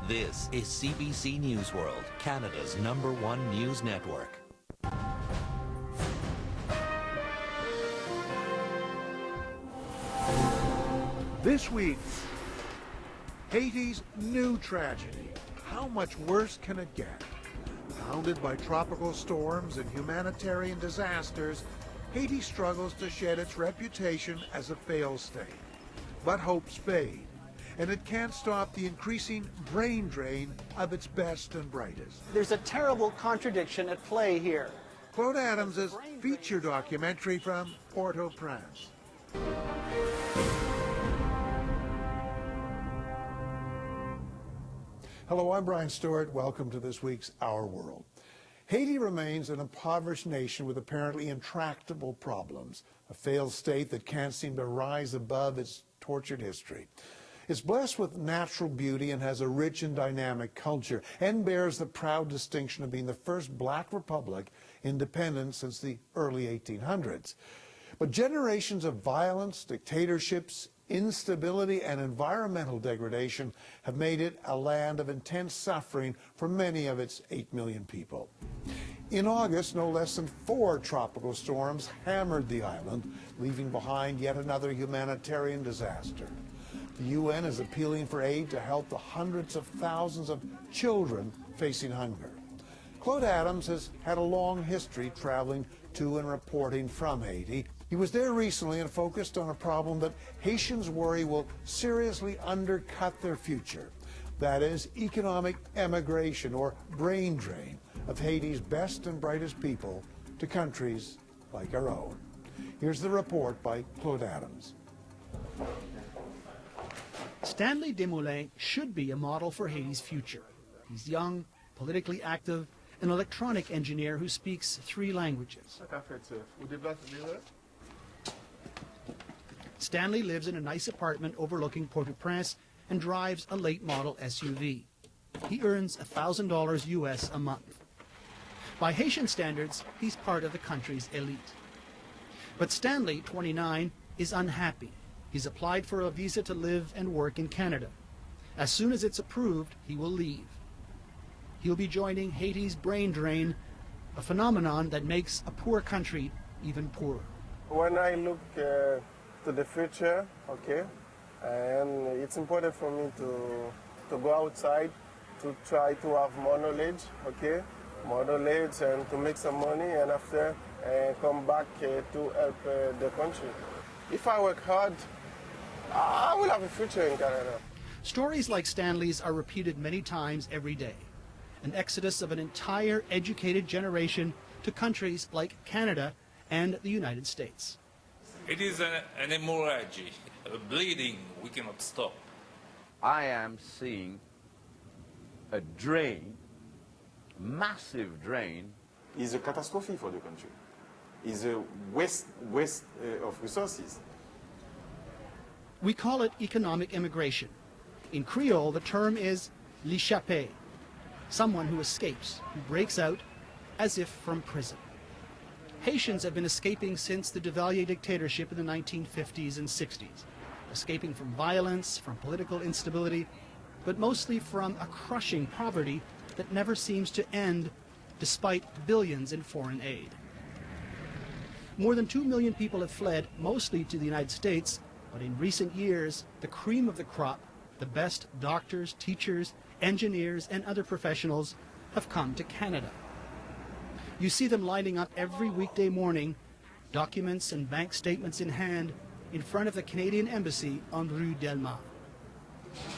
This is CBC News World, Canada's #1 news network. This week, Haiti's new tragedy. How much worse can it get? Pounded by tropical storms and humanitarian disasters, Haiti struggles to shed its reputation as a failed state. But hopes fade, and it can't stop the increasing brain drain of its best and brightest. There's a terrible contradiction at play here. Claude Adams' feature documentary from Port-au-Prince. Hello, I'm Brian Stewart. Welcome to this week's Our World. Haiti remains an impoverished nation with apparently intractable problems, a failed state that can't seem to rise above its tortured history. It's blessed with natural beauty and has a rich and dynamic culture, and bears the proud distinction of being the first black republic independent since the early 1800s. But generations of violence, dictatorships, instability, and environmental degradation have made it a land of intense suffering for many of its 8 million people. In August, no less than 4 tropical storms hammered the island, leaving behind yet another humanitarian disaster. The UN is appealing for aid to help the hundreds of thousands of children facing hunger. Claude Adams has had a long history traveling to and reporting from Haiti. He was there recently and focused on a problem that Haitians worry will seriously undercut their future. That is economic emigration, or brain drain, of Haiti's best and brightest people to countries like our own. Here's the report by Claude Adams. Stanley Desmoulins should be a model for Haiti's future. He's young, politically active, an electronic engineer who speaks 3 languages. Stanley lives in a nice apartment overlooking Port-au-Prince and drives a late model SUV. He earns $1,000 US a month. By Haitian standards, he's part of the country's elite. But Stanley, 29, is unhappy. He's applied for a visa to live and work in Canada. As soon as it's approved, he will leave. He'll be joining Haiti's brain drain, a phenomenon that makes a poor country even poorer. When I look to the future, okay, and it's important for me to go outside, to try to have more knowledge, okay, more knowledge and to make some money, and after come back to help the country. If I work hard, I will have a future in Canada. Stories like Stanley's are repeated many times every day. An exodus of an entire educated generation to countries like Canada and the United States. It is an hemorrhage, a bleeding we cannot stop. I am seeing a drain, massive drain. It's a catastrophe for the country. It's a waste of resources. We call it economic immigration. In Creole, the term is l'échappé, someone who escapes, who breaks out as if from prison. Haitians have been escaping since the Duvalier dictatorship in the 1950s and 60s, escaping from violence, from political instability, but mostly from a crushing poverty that never seems to end despite billions in foreign aid. More than 2 million people have fled, mostly to the United States, but in recent years, the cream of the crop, the best doctors, teachers, engineers, and other professionals have come to Canada. You see them lining up every weekday morning, documents and bank statements in hand, in front of the Canadian Embassy on Rue Delmar.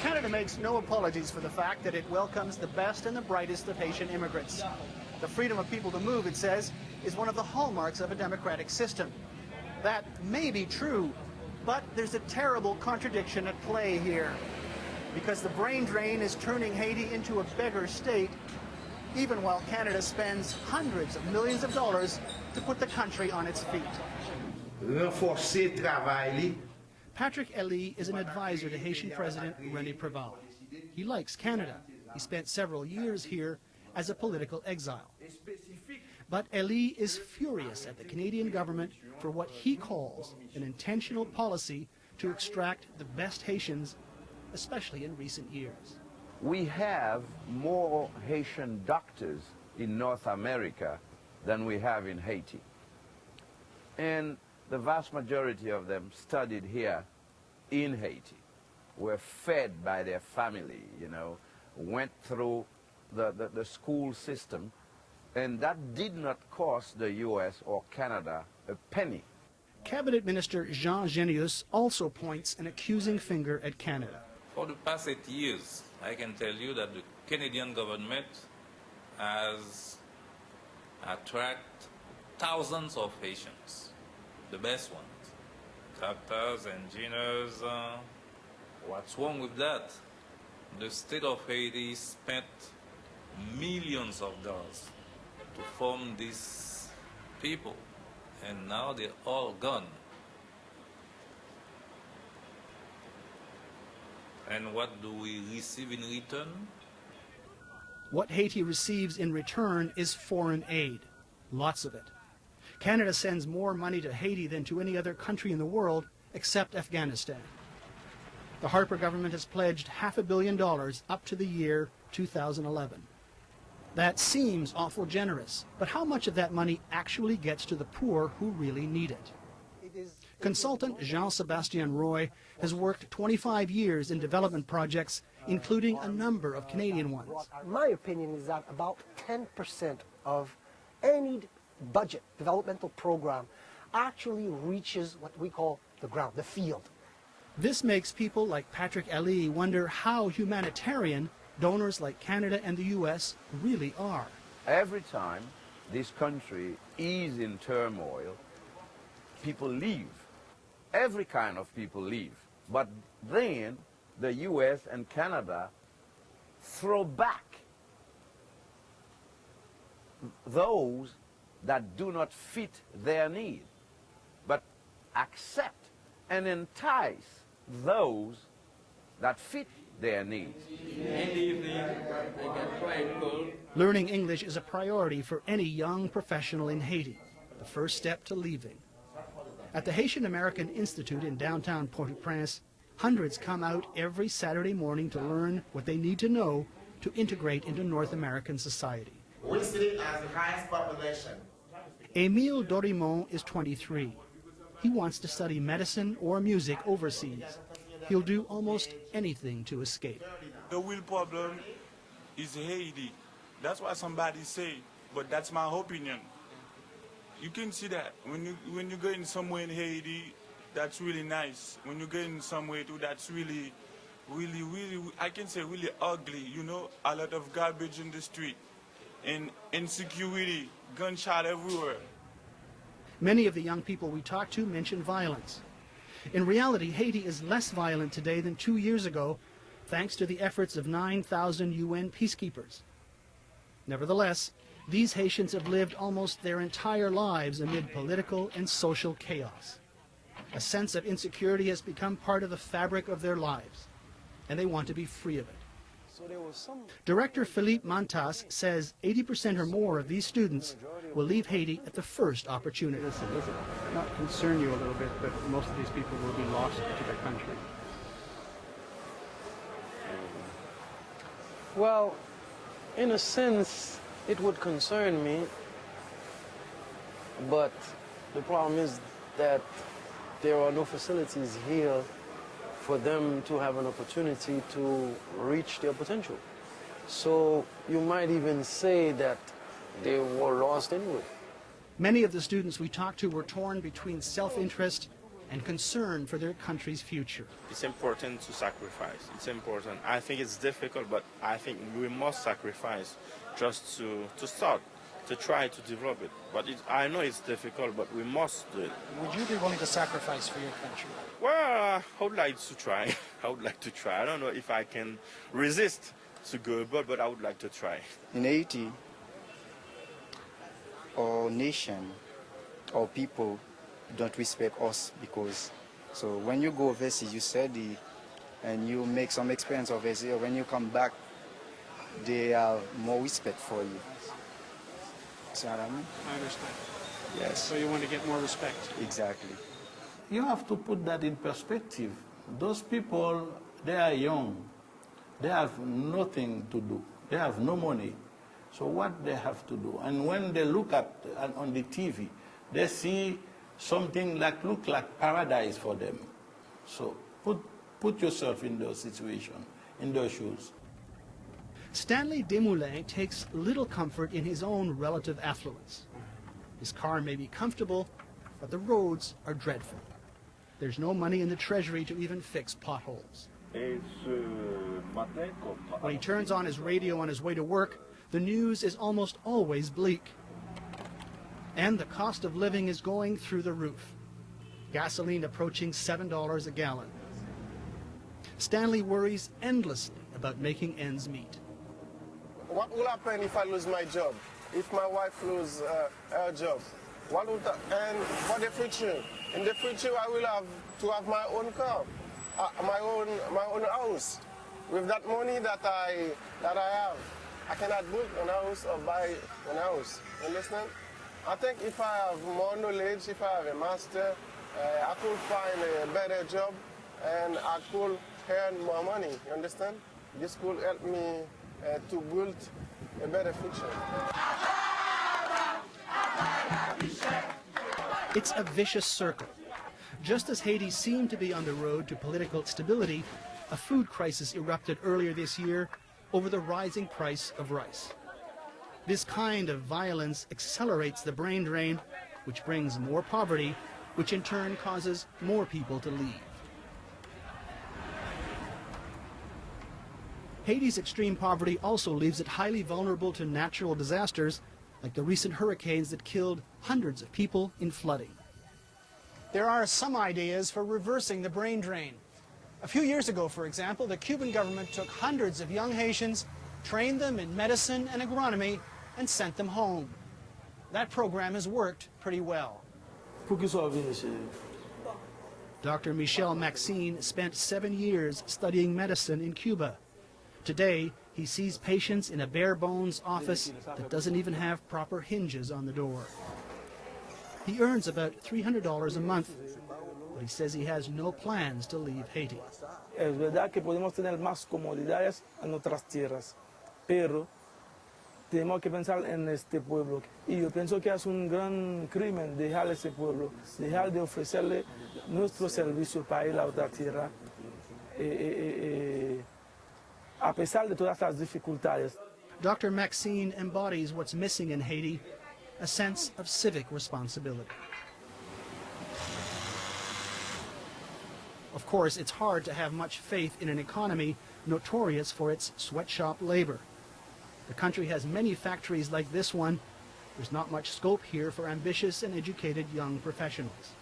Canada makes no apologies for the fact that it welcomes the best and the brightest of Haitian immigrants. The freedom of people to move, it says, is one of the hallmarks of a democratic system. That may be true, but there's a terrible contradiction at play here. Because the brain drain is turning Haiti into a beggar state, even while Canada spends hundreds of millions of dollars to put the country on its feet. Patrick Elie is an advisor to Haitian President René Préval. He likes Canada. He spent several years here as a political exile. But Elie is furious at the Canadian government for what he calls an intentional policy to extract the best Haitians, especially in recent years. We have more Haitian doctors in North America than we have in Haiti. And the vast majority of them studied here in Haiti, were fed by their family, you know, went through the school system, and that did not cost the U.S. or Canada a penny. Cabinet Minister Jean Genius also points an accusing finger at Canada. For the past 8 years, I can tell you that the Canadian government has attracted thousands of Haitians, the best ones, doctors, engineers. What's wrong with that? The state of Haiti spent millions of dollars to form these people, and now they're all gone. And what do we receive in return? What Haiti receives in return is foreign aid, lots of it. Canada sends more money to Haiti than to any other country in the world except Afghanistan. The Harper government has pledged $500 million up to the year 2011. That seems awful generous, but how much of that money actually gets to the poor who really need it? Consultant Jean-Sébastien Roy has worked 25 years in development projects, including a number of Canadian ones. My opinion is that about 10% of any budget developmental program actually reaches what we call the ground, the field. This makes people like Patrick Ali wonder how humanitarian donors like Canada and the U.S. really are. Every time this country is in turmoil, people leave. Every kind of people leave. But then the U.S. and Canada throw back those that do not fit their need, but accept and entice those that fit their needs. Learning English is a priority for any young professional in Haiti, the first step to leaving. At the Haitian American Institute in downtown Port-au-Prince, hundreds come out every Saturday morning to learn what they need to know to integrate into North American society. Which city has the highest population? Emile Dorimont is 23. He wants to study medicine or music overseas. He'll do almost anything to escape. The real problem is Haiti. That's what somebody say, but that's my opinion. You can see that when you go in somewhere in Haiti, that's really nice. When you go in somewhere too, that's really, I can say really ugly. You know, a lot of garbage in the street, and insecurity, gunshot everywhere. Many of the young people we talk to mention violence. In reality, Haiti is less violent today than 2 years ago, thanks to the efforts of 9,000 UN peacekeepers. Nevertheless, these Haitians have lived almost their entire lives amid political and social chaos. A sense of insecurity has become part of the fabric of their lives, and they want to be free of it. Director Philippe Mantas says 80% or more of these students will leave Haiti at the first opportunity. Does it not concern you a little bit that most of these people will be lost to their country? Well, in a sense, it would concern me, but the problem is that there are no facilities here for them to have an opportunity to reach their potential. So you might even say that they were lost anyway. Many of the students we talked to were torn between self-interest and concern for their country's future. It's important to sacrifice. It's important. I think it's difficult, but I think we must sacrifice just to start, to try to develop it. But I know it's difficult, but we must do it. Would you be willing to sacrifice for your country? Well, I would like to try. I would like to try. I don't know if I can resist to go abroad, but I would like to try. In Haiti, our nation, our people don't respect us because, so when you go overseas, you study and you make some experience overseas, when you come back, they have more respect for you. See what I mean? I understand. Yes. So you want to get more respect? Exactly. You have to put that in perspective. Those people, they are young. They have nothing to do. They have no money. So what they have to do? And when they look at on the TV, they see something that look like paradise for them. So put yourself in those situations, in those shoes. Stanley Desmoulins takes little comfort in his own relative affluence. His car may be comfortable, but the roads are dreadful. There's no money in the treasury to even fix potholes. When he turns on his radio on his way to work, the news is almost always bleak. And the cost of living is going through the roof. Gasoline approaching $7 a gallon. Stanley worries endlessly about making ends meet. What will happen if I lose my job? If my wife loses her job? What would and for the future? In the future, I will have to have my own car, my own house. With that money that I have, I cannot build a house or buy a house. Understand? I think if I have more knowledge, if I have a master, I could find a better job and I could earn more money. You understand? This could help me to build a better future. It's a vicious circle. Just as Haiti seemed to be on the road to political stability, a food crisis erupted earlier this year over the rising price of rice. This kind of violence accelerates the brain drain, which brings more poverty, which in turn causes more people to leave. Haiti's extreme poverty also leaves it highly vulnerable to natural disasters, like the recent hurricanes that killed hundreds of people in flooding. There are some ideas for reversing the brain drain. A few years ago, for example, the Cuban government took hundreds of young Haitians, trained them in medicine and agronomy, and sent them home. That program has worked pretty well. Dr. Michel Maxine spent 7 years studying medicine in Cuba. Today, he sees patients in a bare-bones office that doesn't even have proper hinges on the door. He earns about $300 a month, but he says he has no plans to leave Haiti. Es verdad que podemos tener más comodidades en otras tierras, pero tenemos que pensar en este pueblo. Y yo pienso que es un gran crimen dejar ese pueblo, dejar de ofrecerle nuestros servicios para ir a otra tierra, a pesar de todas las dificultades. Dr. Maxine embodies what's missing in Haiti, a sense of civic responsibility. Of course, it's hard to have much faith in an economy notorious for its sweatshop labor. The country has many factories like this one. There's not much scope here for ambitious and educated young professionals.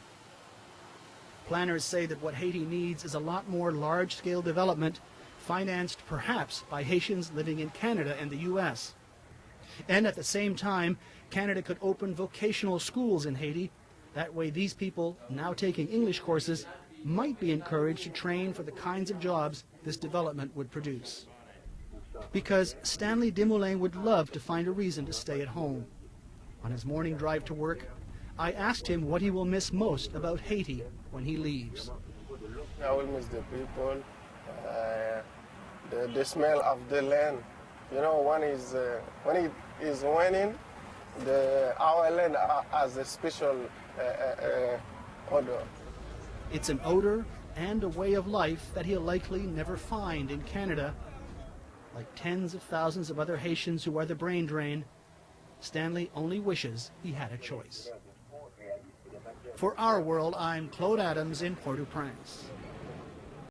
Planners say that what Haiti needs is a lot more large-scale development, financed perhaps by Haitians living in Canada and the U.S. And at the same time, Canada could open vocational schools in Haiti. That way these people, now taking English courses, might be encouraged to train for the kinds of jobs this development would produce. Because Stanley Desmoulins would love to find a reason to stay at home. On his morning drive to work, I asked him what he will miss most about Haiti when he leaves. I will miss the people, the smell of the land. You know, when it is raining, our land has a special odor. It's an odor and a way of life that he'll likely never find in Canada. Like tens of thousands of other Haitians who are the brain drain, Stanley only wishes he had a choice. For Our World, I'm Claude Adams in Port-au-Prince.